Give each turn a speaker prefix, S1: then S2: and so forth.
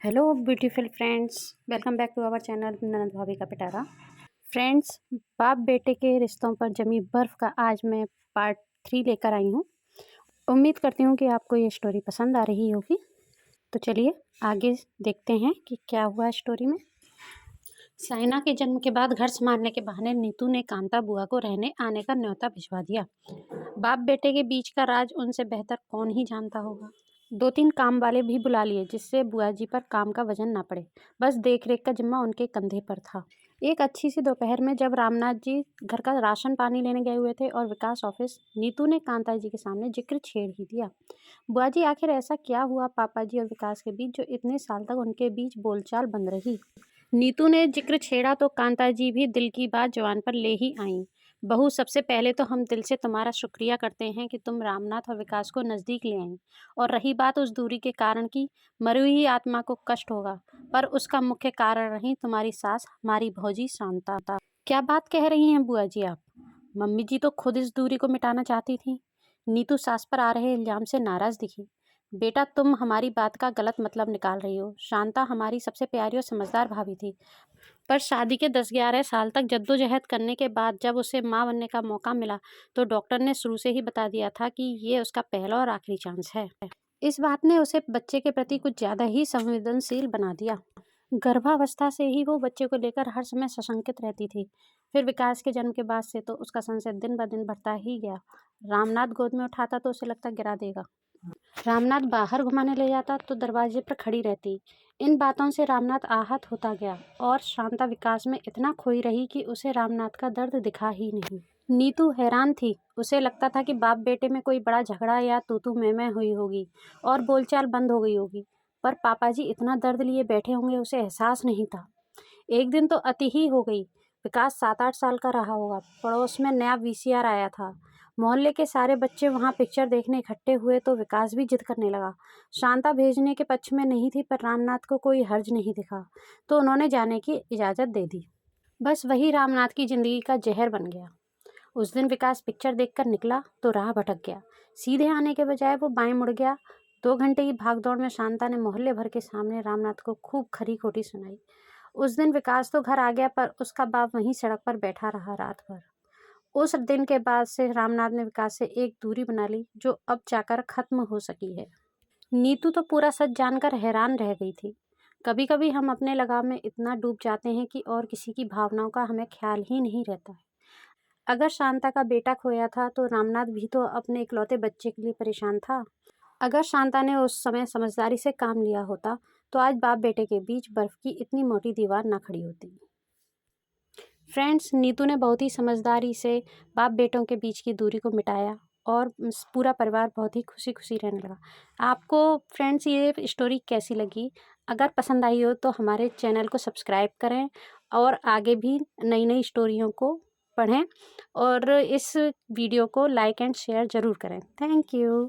S1: Hello beautiful friends, welcome back to our channel ननद भाभी का पिटारा। फ्रेंड्स, बाप बेटे के रिश्तों पर जमी बर्फ़ का आज मैं पार्ट 3 लेकर आई हूँ। उम्मीद करती हूँ कि आपको ये स्टोरी पसंद आ रही होगी। तो चलिए आगे देखते हैं कि क्या हुआ स्टोरी में। साइना के जन्म के बाद घर संभालने के बहाने नीतू ने कांता बुआ को रहने आने का न्योता भिजवा दिया। बाप बेटे के बीच का राज उनसे बेहतर कौन ही जानता होगा। 2-3 काम वाले भी बुला लिए जिससे बुआ जी पर काम का वजन ना पड़े। बस देख रेख का जिम्मा उनके कंधे पर था। एक अच्छी सी दोपहर में जब रामनाथ जी घर का राशन पानी लेने गए हुए थे और विकास ऑफिस, नीतू ने कांता जी के सामने जिक्र छेड़ ही दिया। बुआ जी, आखिर ऐसा क्या हुआ पापा जी और विकास के बीच जो इतने साल तक उनके बीच बोलचाल बंद रही। नीतू ने जिक्र छेड़ा तो कांता जी भी दिल की बात जुबान पर ले ही आईं। बहू, सबसे पहले तो हम दिल से तुम्हारा शुक्रिया करते हैं कि तुम रामनाथ और विकास को नज़दीक ले आईं। और रही बात उस दूरी के कारण की, मरी हुई आत्मा को कष्ट होगा, पर उसका मुख्य कारण रही तुम्हारी सास, हमारी भौजी शांता। क्या बात कह रही हैं बुआ जी आप? मम्मी जी तो खुद इस दूरी को मिटाना चाहती थी। नीतू सास पर आ रहे इल्जाम से नाराज़ दिखी। बेटा, तुम हमारी बात का गलत मतलब निकाल रही हो। शांता हमारी सबसे प्यारी और समझदार भाभी थी, पर शादी के 10-11 साल तक जद्दोजहद करने के बाद जब उसे माँ बनने का मौका मिला तो डॉक्टर ने शुरू से ही बता दिया था कि ये उसका पहला और आखिरी चांस है। इस बात ने उसे बच्चे के प्रति कुछ ज़्यादा ही संवेदनशील बना दिया। गर्भावस्था से ही वो बच्चे को लेकर हर समय सशंकित रहती थी। फिर विकास के जन्म के बाद से तो उसका संशय दिन ब दिन बढ़ता ही गया। रामनाथ गोद में उठाता तो उसे लगता गिरा देगा। रामनाथ बाहर घुमाने ले जाता तो दरवाजे पर खड़ी रहती। इन बातों से रामनाथ आहत होता गया और शांता विकास में इतना खोई रही कि उसे रामनाथ का दर्द दिखा ही नहीं। नीतू हैरान थी। उसे लगता था कि बाप बेटे में कोई बड़ा झगड़ा या तू मैं हुई होगी और बोलचाल बंद हो गई होगी, पर पापा जी इतना दर्द लिए बैठे होंगे उसे एहसास नहीं था। एक दिन तो अति ही हो गई। विकास 7-8 साल का रहा होगा। पड़ोस में नया वीसीआर आया था। मोहल्ले के सारे बच्चे वहां पिक्चर देखने इकट्ठे हुए तो विकास भी जिद करने लगा। शांता भेजने के पक्ष में नहीं थी, पर रामनाथ को कोई हर्ज नहीं दिखा तो उन्होंने जाने की इजाज़त दे दी। बस वही रामनाथ की ज़िंदगी का जहर बन गया। उस दिन विकास पिक्चर देखकर निकला तो राह भटक गया। सीधे आने के बजाय वो बाएं मुड़ गया। 2 घंटे की भागदौड़ में शांता ने मोहल्ले भर के सामने रामनाथ को खूब खरी खोटी सुनाई। उस दिन विकास तो घर आ गया, पर उसका बाप वहीं सड़क पर बैठा रहा रात भर। उस दिन के बाद से रामनाथ ने विकास से एक दूरी बना ली जो अब जाकर खत्म हो सकी है। नीतू तो पूरा सच जानकर हैरान रह गई थी। कभी कभी हम अपने लगाव में इतना डूब जाते हैं कि और किसी की भावनाओं का हमें ख्याल ही नहीं रहता है। अगर शांता का बेटा खोया था तो रामनाथ भी तो अपने इकलौते बच्चे के लिए परेशान था। अगर शांता ने उस समय समझदारी से काम लिया होता तो आज बाप बेटे के बीच बर्फ की इतनी मोटी दीवार ना खड़ी होती। फ्रेंड्स, नीतू ने बहुत ही समझदारी से बाप बेटों के बीच की दूरी को मिटाया और पूरा परिवार बहुत ही खुशी खुशी रहने लगा। आपको फ्रेंड्स ये स्टोरी कैसी लगी? अगर पसंद आई हो तो हमारे चैनल को सब्सक्राइब करें और आगे भी नई नई स्टोरियों को पढ़ें और इस वीडियो को लाइक एंड शेयर ज़रूर करें। Thank you.